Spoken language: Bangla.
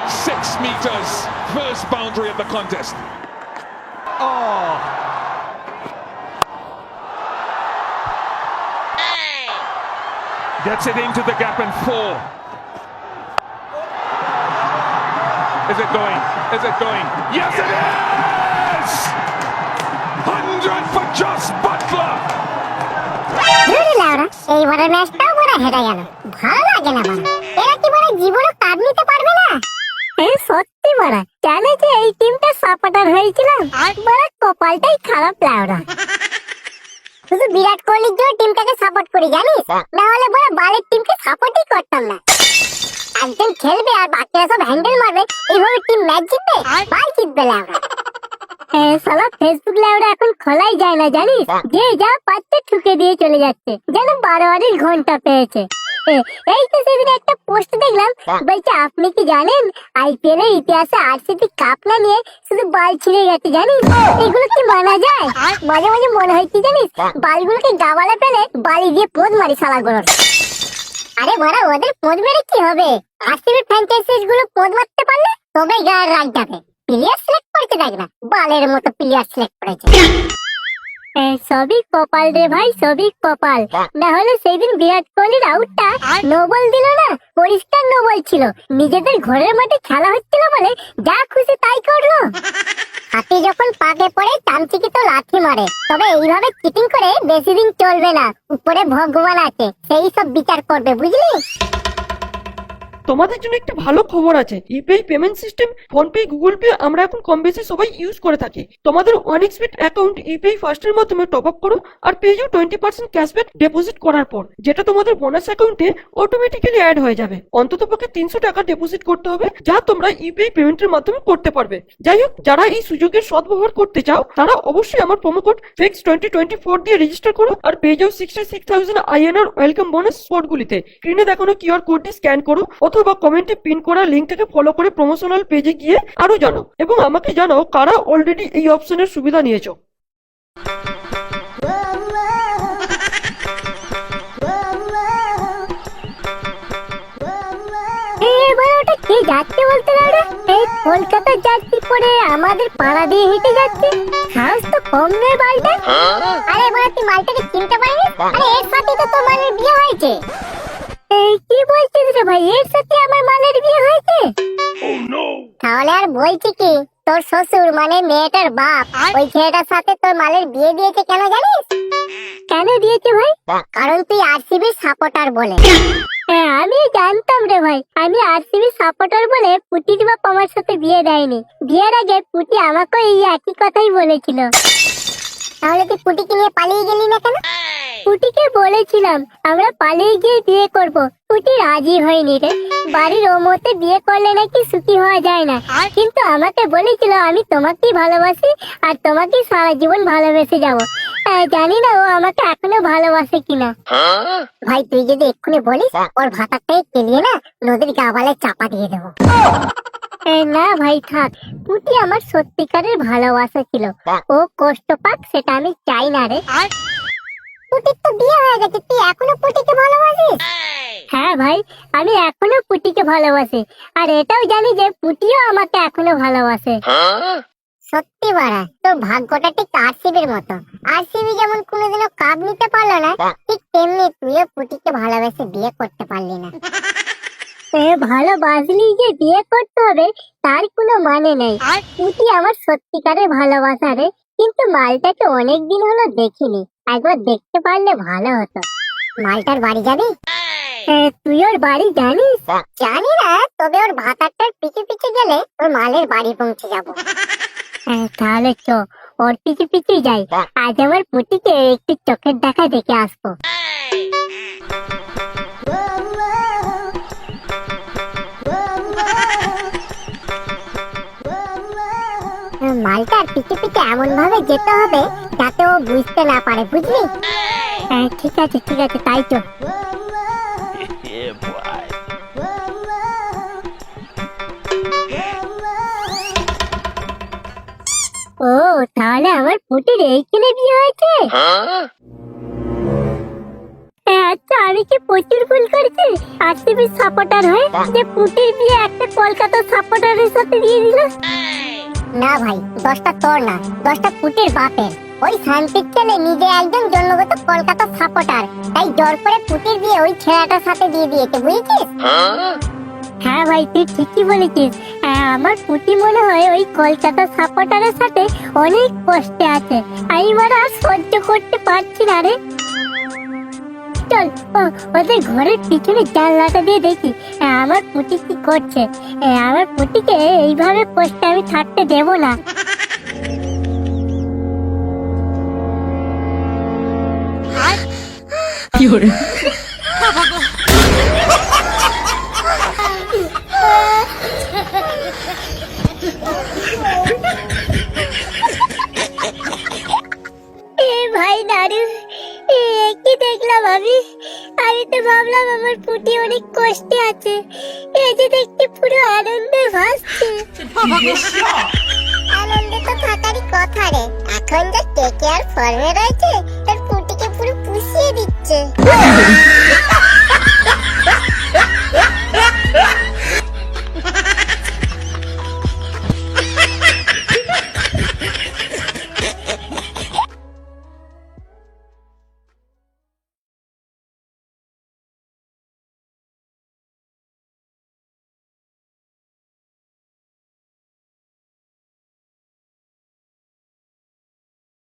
6 meters, first boundary of the contest. Oh. Gets it into the gap and 4. Is it going? Is it going? Yes, it is! 100 for Jos Buttler! এইবারের ম্যাচটাও বড় হেরে গেল, ভালো লাগে না বাড়া। এরা কি বড় জীবনে কাপ নিতে পারবে না? সত্যি বড়, কেন যে এই টিমটা সাপোর্টার হয়েছিলাম, বড় কপালটাই খারাপ লাউরা। শুধু বিরাট কোহলির জন্য টিমটাকে সাপোর্ট করি জানিস, না হলে বড় বালের টিমকে সাপোর্টই করতাম না। একজন খেলবে আর বাকিরা সব হ্যান্ডেল মারবে, এইভাবে টিম ম্যাচ জিতবে? বাল জিতবে লাউরা। সালা ফেসবুক লাউরা এখন খোলাই যায় না জানিস, যে যা পাচ্ছে ঠুকে দিয়ে চলে যাচ্ছে, যেন 12 ঘন্টা পেয়েছে। এই তো সেদিন একটা পোস্ট দেখলাম, বলছে আপনি কি জানেন আইপিএল এর ইতিহাসে আরসিবি কাপ না নিয়ে শুধু বাল ছিঁড়ে গেছে জানিস? এগুলো কি মানা যায়? মাঝে মাঝে মনে হয় কি জানিস, বালগুলোকে গাওয়ালে ফেলে বালি দিয়ে পোদ মারি শালাগুলোর। আরে বড়া, ওদের পোদ মেরে কি হবে? আরসিবি ফ্র্যাঞ্চাইজিস গুলো পোদ মারতে পারলে তবে গায়ের রাগ যাবে। প্লেয়ার সিলেক্ট করেছে দেখ না, বালের মতো প্লেয়ার সিলেক্ট করেছে। সবই কপাল রে ভাই, সবই কপাল। না হলে সেইদিন বিরাট কোহলির আউটটা নো বল দিল না, পরিষ্কার নো বল ছিল। নিজেদের ঘরের মাঠে খেলা হচ্ছিল বলে যা খুশি তাই করলো। হাতি যখন পাকে পড়ে চামচিকি তো লাথি মারে, তবে এইভাবে চিটিং করে বেশি দিন চলবে না। উপরে ভগবান আছে, সেই সব বিচার করবে, বুঝলি? তোমাদের জন্য একটা ভালো খবর আছে। UPI payment system PhonePe, Google pay আমরা এখন কম বেশি সবাই ইউজ করে থাকি। তোমাদের OneXBet অ্যাকাউন্ট ইউপিআই ফার্স্টের মাধ্যমে টপ আপ করো আর পেয়ে যাও 20% ক্যাশব্যাক ডিপোজিট করার পর, যেটা তোমাদের বোনাস অ্যাকাউন্টে অটোমেটিক্যালি অ্যাড হয়ে যাবে। অন্ততপক্ষে 300 টাকা ডিপোজিট করতে হবে, যা তোমরা ইউপিআই পেমেন্টের মাধ্যমে করতে পারবে। যাই হোক, যারা এই সুযোগের সদ্ব্যবহার করতে চাও তারা অবশ্যই আমার প্রোমো কোড FIX2024 দিয়ে রেজিস্টার করো আর পেয়ে যাও 66,000 INR ওয়েলকাম বোনাস স্পটগুলিতে। স্ক্রিনে দেখানো কিউআর কোডটি স্ক্যান করো অথবা কমেন্টে পিন করা লিংকটাকে ফলো করে প্রমোশনাল পেজে গিয়ে আরো জানো, এবং আমাকে জানাও কারা অলরেডি এই অপশনের সুবিধা নিয়েছো। কে যাচ্ছে বলতে পারে? এই কলকাতা যাচ্ছি পরে আমাদের পাড়া দিয়ে হেঁটে যাচ্ছে, সাহস তো কম নয় বালটা। আরে বড়, তুই মালটাকে চিনতে পারিনি? আরে এর সাথে তো তোর মালের বিয়ে হয়েছে। এই কি বলছিস রে ভাই, এর সাথে আমার মালের বিয়ে হয়েছে? তাহলে আর বলছি কি, তোর শ্বশুর মানে মেয়েটার বাপ ওই ছেলেটার সাথে তোর মালের বিয়ে দিয়েছে। কেন জানিস? কেন দিয়েছে ভাই? কারণ তুই আরসিবি সাপোর্টার বলে। হ্যাঁ, আমি জানতাম রে ভাই, আমি আরসিবি সাপোর্টার বলে পুটির বাপ আমার সাথে বিয়ে দেয়নি। বিয়ের আগে পুটি আমাকে এই একই কথাই বলেছিল। তাহলে তুই পুটিকে নিয়ে পালিয়ে গেলি না কেন? পুটিকে বলেছিলাম আমরা পালিয়ে গিয়ে বিয়ে করব, পুটি রাজি হয়নি রে। বাড়ির ও মতে বিয়ে করলে নাকি সুখী হওয়া যায় না, কিন্তু আমাকে বলেছিল আমি তোমাকেই ভালোবাসি আর তোমাকেই সারা জীবন ভালোবেসে যাবো। জানি না ও আমাকে এখনো ভালোবাসে কিনা। ভাই তুই যদি এক্ষুনি বলিস, ওর ভাতাটাই কেলিয়ে না নদীর গাবালে চাপা দিয়ে দেবো। না ভাই থাক, পুটি আমার সত্যিকারের ভালোবাসা ছিল, ও কষ্ট পাক সেটা আমি চাই না রে। পুটির তো বিয়ে হয়ে গেছে, তুই এখনো পুটিকে ভালোবাসিস? হ্যাঁ ভাই, আমি এখনো পুটিকে ভালোবাসি, আর এটাও জানি যে পুটিও আমাকে এখনো ভালোবাসে। সত্যি বাড়া, তোর ভাগ্যটা ঠিক আরসিবির মতো। আরসিবি যেমন কোনোদিনও কাপ নিতে পারলো না, ঠিক তেমনি তুইও পুটিকে ভালোবেসে বিয়ে করতে পারলি না। ভালোবাসলি যে বিয়ে করতে হবে তার কোনো মানে নেই। পুটি আমার সত্যিকারের ভালোবাসা রে, কিন্তু মালটাকে অনেকদিন হলো দেখিনি, একবার দেখতে পারলে ভালো হতো। মালটার বাড়ি যাবি? তুই ওর বাড়ি জানিস? জানি না, তবে ওর ভাতারটার পিছু পিছু গেলে ওর মালের বাড়ি পৌঁছে যাবো। তাহলে চ, ওর পিছু পিছু যাই। আজ আমার পুটিকে একটু চোখের দেখা দেখে আসবো। মালটার পিছু পিছু এমন ভাবে যেতে হবে যাতে ও বুঝতে না পারে, বুঝলি? ঠিক আছে ঠিক আছে, তাই তো। ও তাহলে আমার পুটির এইখানে বিয়ে হয়েছে? চারিকে প্রচুর ভুল করেছে আরসিবি সাপোর্টার হয়ে যে পুটির বিয়ে একটা কলকাতা সাপোর্টারের সাথে দিয়ে দিল। না ভাই, দোষটা তোর না, দোষটা পুটির বাপের। ওই শান্তির ছেলে নিজে একজন জন্মগত কলকাতা সাপোর্টার, তাই জোর করে পুটির বিয়ে ওই ছেলেটার সাথে দিয়ে দিয়েছে, বুঝেছিস? হ্যাঁ ভাই, তুই ঠিকই বলেছিস। আমার পুটি মনে হয় ওই কলকাতা সাপোর্টারের সাথে অনেক কষ্টে আছে। আমি মানে আর সহ্য করতে পারছি না রে। চল ওদের ঘরের পিছনে জানলাটা দিয়ে দেখি আমার পুটি কি করছে। আমার পুটিকে এইভাবে কষ্টে আমি থাকতে দেব না। ভাই দাদু, কি দেখলাম আমি? আমি তো ভাবলাম আমার পুটি অনেক কষ্টে আছে, এই যে দেখতে পুরো আনন্দে ভাসছে। আনন্দে তো থাকারই কথা রে, এখন যা টেকে আর ফর্মে রয়েছে তার পুটিকে পুরো পুষিয়ে দিচ্ছে।